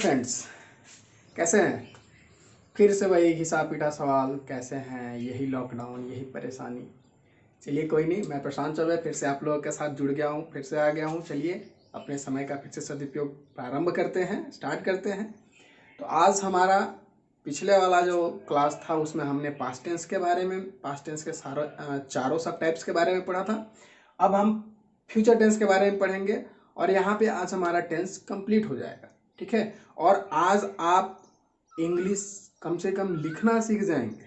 Friends, कैसे हैं। फिर से वही घिसा पीटा सवाल, कैसे हैं, यही लॉकडाउन, यही परेशानी। चलिए कोई नहीं, मैं प्रशांत चौबे फिर से आप लोगों के साथ जुड़ गया हूँ, फिर से आ गया हूँ। चलिए अपने समय का फिर से सदुपयोग प्रारंभ करते हैं, स्टार्ट करते हैं। तो आज हमारा पिछले वाला जो क्लास था उसमें हमने पास्ट टेंस के बारे में, पास्ट टेंस के चारों सब टाइप्स के बारे में पढ़ा था। अब हम फ्यूचर टेंस के बारे में पढ़ेंगे और यहाँ पे आज हमारा टेंस कंप्लीट हो जाएगा। ठीक है, और आज आप इंग्लिश कम से कम लिखना सीख जाएंगे।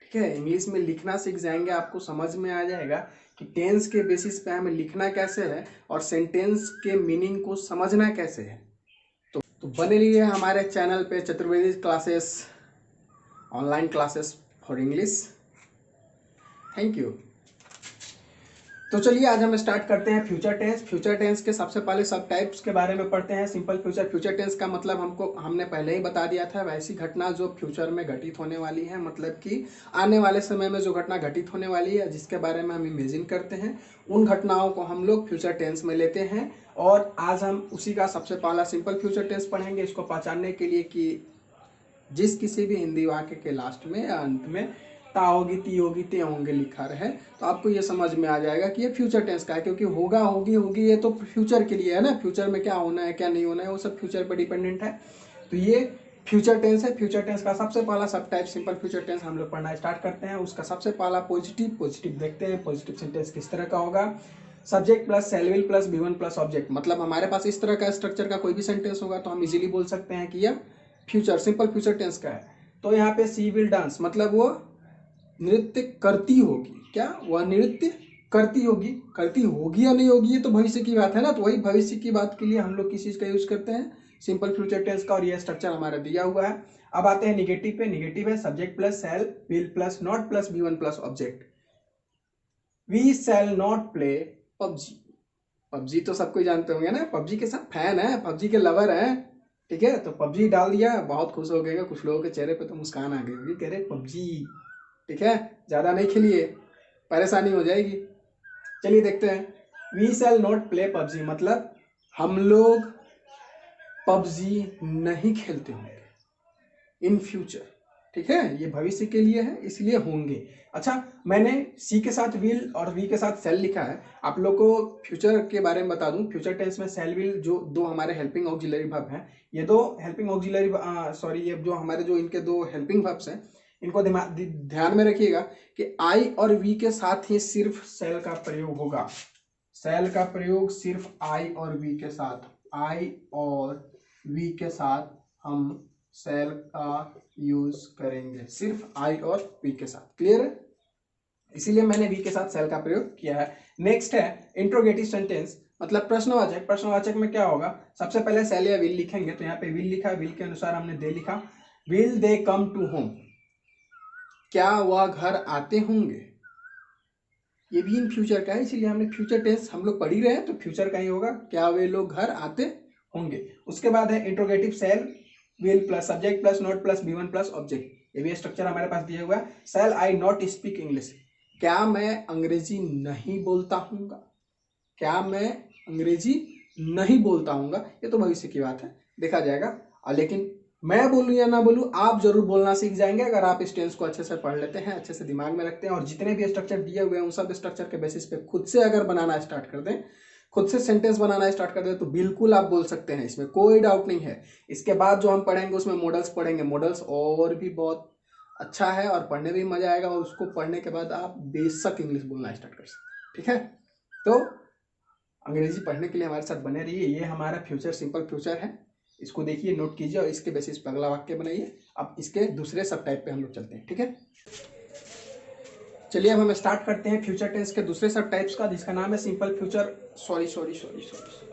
ठीक है, इंग्लिश में लिखना सीख जाएंगे, आपको समझ में आ जाएगा कि टेंस के बेसिस पे हमें लिखना कैसे है और सेंटेंस के मीनिंग को समझना कैसे है। तो बने रहिए हमारे चैनल पे Chaturvedi classes, online classes for English. Thank you. तो चलिए आज हम स्टार्ट करते हैं फ्यूचर टेंस। फ्यूचर टेंस के सबसे पहले सब टाइप्स के बारे में पढ़ते हैं। सिंपल फ्यूचर, फ्यूचर टेंस का मतलब हमने पहले ही बता दिया था, वैसी घटना जो फ्यूचर में घटित होने वाली है, मतलब कि आने वाले समय में जो घटना घटित होने वाली है जिसके बारे में हम इमेजिन करते हैं, उन घटनाओं को हम लोग फ्यूचर टेंस में लेते हैं। और आज हम उसी का सबसे पहला सिंपल फ्यूचर टेंस पढ़ेंगे, इसको पहचानने के लिए कि जिस किसी भी हिंदी वाक्य के लास्ट में या अंत में ता होगी, ती होगी, ते होंगे लिखा रहे तो आपको ये समझ में आ जाएगा कि ये फ्यूचर टेंस का है, क्योंकि होगा, होगी, होगी ये तो फ्यूचर के लिए है ना। फ्यूचर में क्या होना है क्या नहीं होना है वो सब फ्यूचर पर डिपेंडेंट है। तो ये फ्यूचर टेंस है। फ्यूचर टेंस का सबसे पहला सब टाइप सिंपल फ्यूचर टेंस हम लोग पढ़ना स्टार्ट करते हैं। उसका सबसे पहला पॉजिटिव। पॉजिटिव देखते हैं पॉजिटिव सेंटेंस किस तरह का होगा। Subject plus shall will plus V one plus object, मतलब हमारे पास इस तरह का स्ट्रक्चर का कोई भी सेंटेंस होगा तो हम इजीली बोल सकते हैं कि यह फ्यूचर सिंपल फ्यूचर टेंस का है। तो यहाँ पे सी विल डांस, मतलब वो नृत्य करती होगी। क्या वह नृत्य करती होगी? करती होगी या नहीं होगी ये तो भविष्य की बात है ना। तो वही भविष्य की बात के लिए हम लोग किस चीज का यूज करते हैं, सिंपल फ्यूचर टेंस का, और ये स्ट्रक्चर हमारा दिया हुआ है। अब आते हैं निगेटिव पे। निगेटिव है subject plus shall will plus not plus V one plus object. We shall not play PUBG. PUBG तो सबको जानते होंगे ना, पबजी के सब फैन है, पबजी के लवर है। ठीक है, तो पबजी डाल दिया, बहुत खुश हो गए, कुछ लोगों के चेहरे पे तो मुस्कान आ गई होगी, कह रहे पबजी। ठीक है, ज्यादा नहीं खेलिए, परेशानी हो जाएगी। चलिए देखते हैं। We shall not play PUBG, मतलब हम लोग पबजी नहीं खेलते होंगे इन फ्यूचर। ठीक है, ये भविष्य के लिए है इसलिए होंगे। अच्छा, मैंने सी के साथ विल और वी के साथ सेल लिखा है। आप लोग को फ्यूचर के बारे में बता दूं, फ्यूचर टेंस में सेल विल जो दो हमारे हेल्पिंग ऑक्सिलरी वर्ब हैं, ये दो हेल्पिंग ऑक्सिलरी सॉरी ये जो हमारे जो इनके दो हेल्पिंग वर्ब्स हैं, इनको ध्यान में रखिएगा कि आई और वी के साथ ही सिर्फ सेल का प्रयोग होगा। सेल का प्रयोग सिर्फ आई और वी के साथ, आई और वी के साथ हम सेल का यूज करेंगे, सिर्फ आई और वी के साथ। क्लियर है, इसीलिए मैंने वी के साथ सेल का प्रयोग किया है। नेक्स्ट है इंट्रोगेटिव सेंटेंस, मतलब प्रश्नवाचक। प्रश्नवाचक में क्या होगा, सबसे पहले सेल या विल लिखेंगे, तो यहाँ पे विल लिखा है, विल के अनुसार हमने दे लिखा। Will they come to home, क्या वह घर आते होंगे। ये भी इन फ्यूचर का है, इसीलिए हमने फ्यूचर टेंस हम लोग पढ़ ही रहे हैं तो फ्यूचर का ही होगा, क्या वे लोग घर आते होंगे। उसके बाद है interrogative shall will plus subject plus not plus V one plus object. ये भी स्ट्रक्चर हमारे पास दिया हुआ है। Shall I not speak English, क्या मैं अंग्रेजी नहीं बोलता हूँगा। क्या मैं अंग्रेजी नहीं बोलता हूँगा, ये तो भविष्य की बात है, देखा जाएगा। लेकिन मैं बोलूँ या ना बोलूँ, आप जरूर बोलना सीख जाएंगे अगर आप इस टेंस को अच्छे से पढ़ लेते हैं, अच्छे से दिमाग में रखते हैं, और जितने भी स्ट्रक्चर दिए हुए हैं उन सब स्ट्रक्चर के बेसिस पे खुद से अगर बनाना स्टार्ट कर दें, खुद से सेंटेंस बनाना स्टार्ट कर दें, तो बिल्कुल आप बोल सकते हैं, इसमें कोई डाउट नहीं है। इसके बाद जो हम पढ़ेंगे उसमें मॉडल्स पढ़ेंगे, मॉडल्स और भी बहुत अच्छा है और पढ़ने में भी मजा आएगा, और उसको पढ़ने के बाद आप बेशक इंग्लिश बोलना स्टार्ट कर सकते हैं। ठीक है, तो अंग्रेजी पढ़ने के लिए हमारे साथ बने रहिए। ये हमारा फ्यूचर सिंपल फ्यूचर है, इसको देखिए, नोट कीजिए और इसके बेसिस पर अगला वाक्य बनाइए। अब इसके दूसरे सब टाइप पे हम लोग चलते हैं। ठीक है, चलिए अब हम स्टार्ट करते हैं फ्यूचर टेंस के दूसरे सब टाइप्स का, जिसका नाम है simple future sorry sorry sorry sorry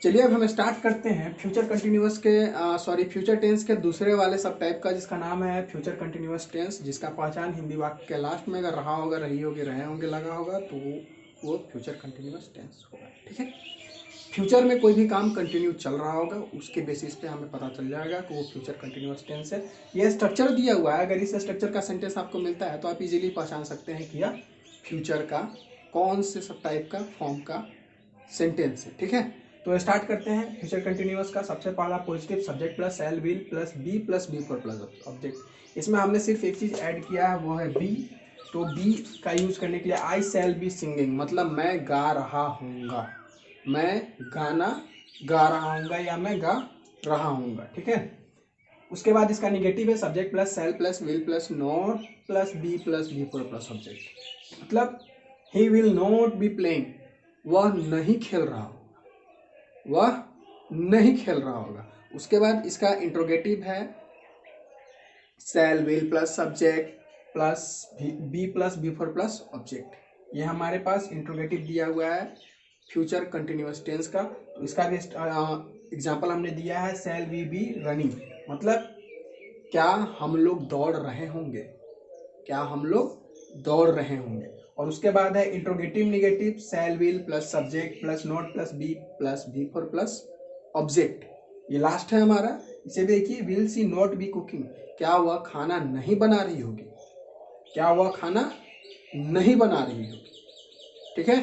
चलिए अब हम स्टार्ट करते हैं फ्यूचर कंटिन्यूअस के फ्यूचर टेंस के दूसरे वाले सब टाइप का, जिसका नाम है फ्यूचर कंटिन्यूअस टेंस, जिसका पहचान हिंदी वाक्य के लास्ट में अगर रहा होगा, रही होगी, रहे होंगे लगा होगा तो वो फ्यूचर कंटिन्यूअस टेंस होगा। ठीक है, फ्यूचर में कोई भी काम कंटिन्यू चल रहा होगा उसके बेसिस पे हमें पता चल जाएगा कि वो फ्यूचर कंटिन्यूअस टेंस है। ये स्ट्रक्चर दिया हुआ है, अगर इस स्ट्रक्चर का सेंटेंस आपको मिलता है तो आप इजीली पहचान सकते हैं कि यह फ्यूचर का कौन से सब टाइप का फॉर्म का सेंटेंस है। ठीक है, तो स्टार्ट करते हैं फ्यूचर कंटिन्यूअस का। सबसे पहला positive subject plus shall will plus B four plus object. इसमें हमने सिर्फ एक चीज़ ऐड किया है, वो है बी। तो बी का यूज करने के लिए आई शैल बी सिंगिंग, मतलब मैं गा रहा हूँगा, मैं गाना गा रहा हूँगा या मैं गा रहा हूँगा। ठीक है, उसके बाद इसका निगेटिव है subject plus shall plus will plus not plus B four plus object, मतलब he will not be playing, वह नहीं खेल रहा होगा, वह नहीं खेल रहा होगा। उसके बाद इसका इंट्रोगेटिव है shall will plus subject plus B four plus object. ये हमारे पास इंट्रोगेटिव दिया हुआ है फ्यूचर कंटिन्यूअस टेंस का। तो इसका भी एग्जाम्पल हमने दिया है शैल वी बी रनिंग, मतलब क्या हम लोग दौड़ रहे होंगे, क्या हम लोग दौड़ रहे होंगे। और उसके बाद है interrogative negative shall will plus subject plus not plus B four plus object. ये लास्ट है हमारा, इसे देखिए will she not be cooking, क्या वह खाना नहीं बना रही होगी, क्या वह खाना नहीं बना रही होगी। ठीक है,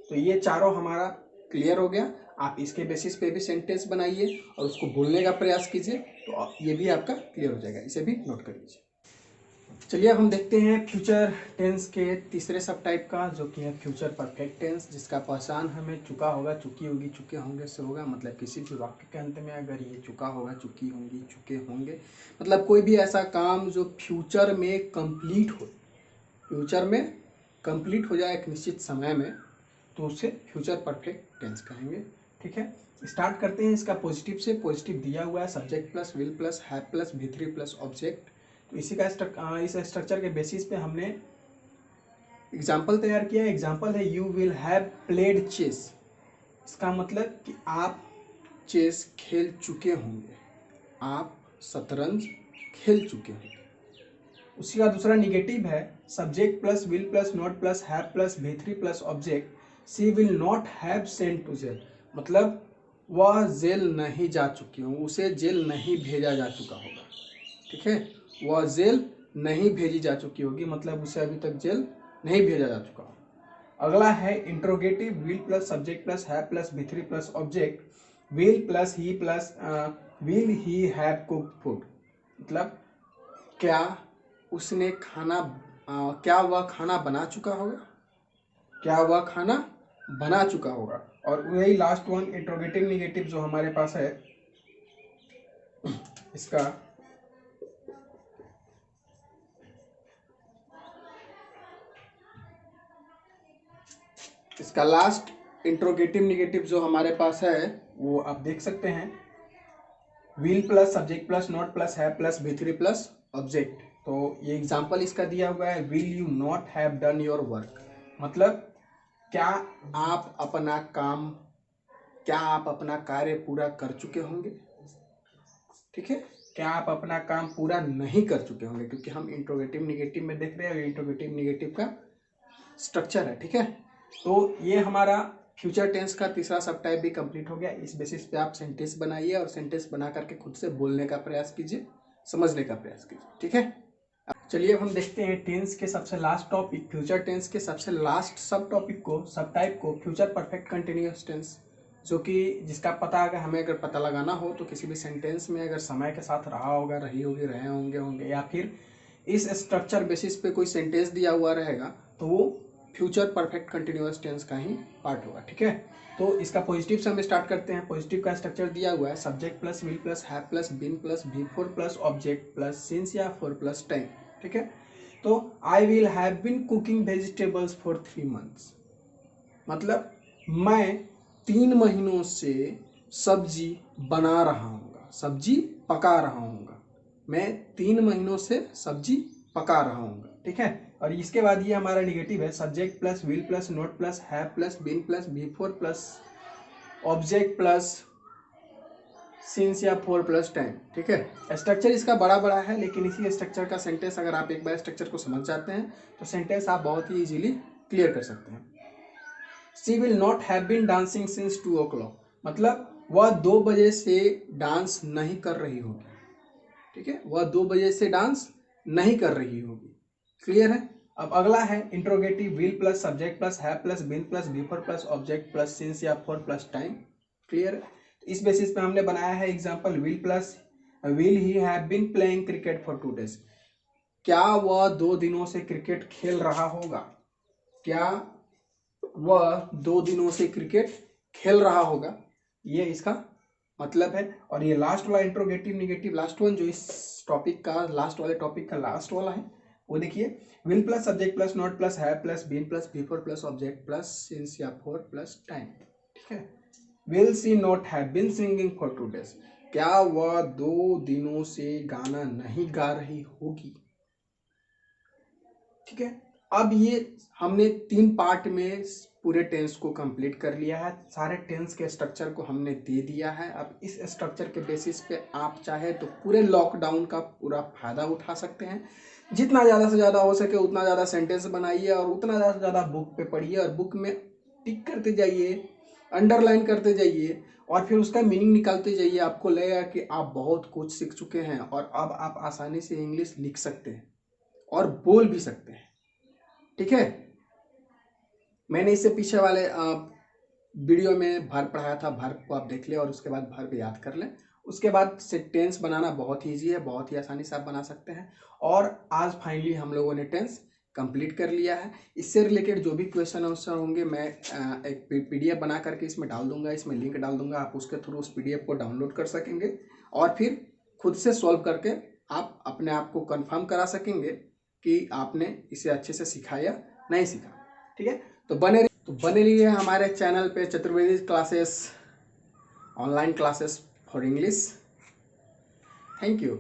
तो ये चारों हमारा क्लियर हो गया। आप इसके बेसिस पे भी सेंटेंस बनाइए और उसको बोलने का प्रयास कीजिए, तो ये भी आपका क्लियर हो जाएगा, इसे भी नोट कर लीजिए। चलिए अब हम देखते हैं फ्यूचर टेंस के तीसरे सब टाइप का, जो कि है फ्यूचर परफेक्ट टेंस, जिसका पहचान हमें चुका होगा, चुकी होगी, चुके होंगे से होगा। मतलब किसी भी वाक्य के अंत में अगर ये चुका होगा, चुकी होंगी, चुके होंगे, मतलब कोई भी ऐसा काम जो फ्यूचर में कंप्लीट हो, फ्यूचर में कंप्लीट हो जाए एक निश्चित समय में, तो उसे फ्यूचर परफेक्ट टेंस कहेंगे। ठीक है, स्टार्ट करते हैं इसका पॉजिटिव से। पॉजिटिव दिया हुआ है subject plus will plus have plus V3 plus object. तो इसी का इस स्ट्रक्चर के बेसिस पे हमने एग्जाम्पल तैयार किया है। एग्जाम्पल है you will have played chess, इसका मतलब कि आप चेस खेल चुके होंगे, आप शतरंज खेल चुके होंगे। उसी का दूसरा निगेटिव है subject plus will plus not plus have plus V3 plus object, she will not have sent to jail, मतलब वह जेल नहीं जा चुकी हो, उसे जेल नहीं भेजा जा चुका होगा। ठीक है, वह जेल नहीं भेजी जा चुकी होगी, मतलब उसे अभी तक जेल नहीं भेजा जा चुका हो। अगला है interrogative will plus subject plus have plus V3 plus object, will he have cooked food, मतलब क्या उसने खाना क्या वह खाना बना चुका होगा, क्या वह खाना बना चुका होगा। और वही लास्ट वन इंट्रोगेटिव निगेटिव जो हमारे पास है, इसका लास्ट इंट्रोगेटिव निगेटिव जो हमारे पास है वो आप देख सकते हैं, will plus subject plus not plus have plus V3 plus object. तो ये एग्जांपल इसका दिया हुआ है will you not have done your work, मतलब क्या आप अपना कार्य पूरा कर चुके होंगे। ठीक है, क्या आप अपना काम पूरा नहीं कर चुके होंगे, क्योंकि हम इंट्रोगेटिव निगेटिव में देख रहे हैं, इंट्रोगेटिव निगेटिव का स्ट्रक्चर है। ठीक है, तो ये हमारा फ्यूचर टेंस का तीसरा सब टाइप भी कंप्लीट हो गया। इस बेसिस पे आप सेंटेंस बनाइए और सेंटेंस बना करके खुद से बोलने का प्रयास कीजिए, समझने का प्रयास कीजिए। ठीक है, चलिए अब हम देखते हैं टेंस के सबसे लास्ट टॉपिक, फ्यूचर टेंस के सबसे लास्ट सब टॉपिक को, सब टाइप को, फ्यूचर परफेक्ट कंटिन्यूअस टेंस, जो कि जिसका पता अगर पता लगाना हो तो किसी भी सेंटेंस में अगर समय के साथ रहा होगा, रही होगी, रहे होंगे या फिर इस स्ट्रक्चर बेसिस पे कोई सेंटेंस दिया हुआ रहेगा, तो वो फ्यूचर परफेक्ट कंटिन्यूअस टेंस का ही पार्ट होगा। ठीक है, तो इसका पॉजिटिव से हम स्टार्ट करते हैं। पॉजिटिव का स्ट्रक्चर दिया हुआ है subject plus will plus have plus been plus V4 plus object plus since या फोर प्लस टाइम। ठीक है, तो I will have been cooking vegetables for 3 months, मतलब मैं 3 महीनों से सब्जी बना रहा हूँगा, सब्जी पका रहा हूँगा, मैं 3 महीनों से सब्जी पका रहा हूँगा। ठीक है, और इसके बाद ये हमारा निगेटिव है subject plus will plus not plus have plus been plus V4 plus object plus since या फोर प्लस टाइम। ठीक है, स्ट्रक्चर इसका बड़ा बड़ा है, लेकिन इसी स्ट्रक्चर का सेंटेंस अगर आप एक बार स्ट्रक्चर को समझ जाते हैं तो सेंटेंस आप बहुत ही इजीली क्लियर कर सकते हैं। She will not have been dancing since 2 o'clock, मतलब वह 2 बजे से डांस नहीं कर रही होगी। ठीक है, वह 2 बजे से डांस नहीं कर रही होगी। क्लियर है। अब अगला है interrogative, will plus subject plus have plus been plus V four plus object plus since या फॉर प्लस टाइम। क्लियर है। तो इस बेसिस पे हमने बनाया है example, will plus will he have been playing cricket for 2 days, क्या वह 2 दिनों से क्रिकेट खेल रहा होगा, क्या वह 2 दिनों से क्रिकेट खेल रहा होगा, ये इसका मतलब है। और ये लास्ट वाला इंट्रोगेटिव नेगेटिव लास्ट वन, जो इस टॉपिक का लास्ट वाले टॉपिक का लास्ट वाला है, वो देखिए, will plus subject plus not plus have plus been plus V four plus object plus since या फॉर प्लस टाइम। ठीक है। Will she not have been singing for 2 days, क्या वह 2 दिनों से गाना नहीं गा रही होगी। ठीक है। अब ये हमने 3 पार्ट में पूरे टेंस को कंप्लीट कर लिया है, सारे टेंस के स्ट्रक्चर को हमने दे दिया है। अब इस स्ट्रक्चर के बेसिस पे आप चाहे तो पूरे लॉकडाउन का पूरा फायदा उठा सकते हैं। जितना ज़्यादा से ज़्यादा हो सके उतना ज़्यादा सेंटेंस बनाइए और उतना ज़्यादा से ज़्यादा बुक पे पढ़िए और बुक में टिक करते जाइए, अंडरलाइन करते जाइए और फिर उसका मीनिंग निकालते जाइए। आपको लगेगा कि आप बहुत कुछ सीख चुके हैं और अब आप आसानी से इंग्लिश लिख सकते हैं और बोल भी सकते हैं। ठीक है। मैंने इससे पीछे वाले वीडियो में वर्ब पढ़ाया था, वर्ब को आप देख लें और उसके बाद वर्ब याद कर लें। उसके बाद से टेंस बनाना बहुत ही ईजी है, बहुत ही आसानी से आप बना सकते हैं। और आज फाइनली हम लोगों ने टेंस कंप्लीट कर लिया है। इससे रिलेटेड जो भी क्वेश्चन आंसर होंगे मैं एक PDF बना करके इसमें डाल दूंगा, इसमें लिंक डाल दूंगा, आप उसके थ्रू उस PDF को डाउनलोड कर सकेंगे और फिर खुद से सॉल्व करके आप अपने आप को कंफर्म करा सकेंगे कि आपने इसे अच्छे से सीखा या नहीं सीखा। ठीक है। तो बने रहिए हमारे चैनल पे, Chaturvedi classes, online classes for English. Thank you.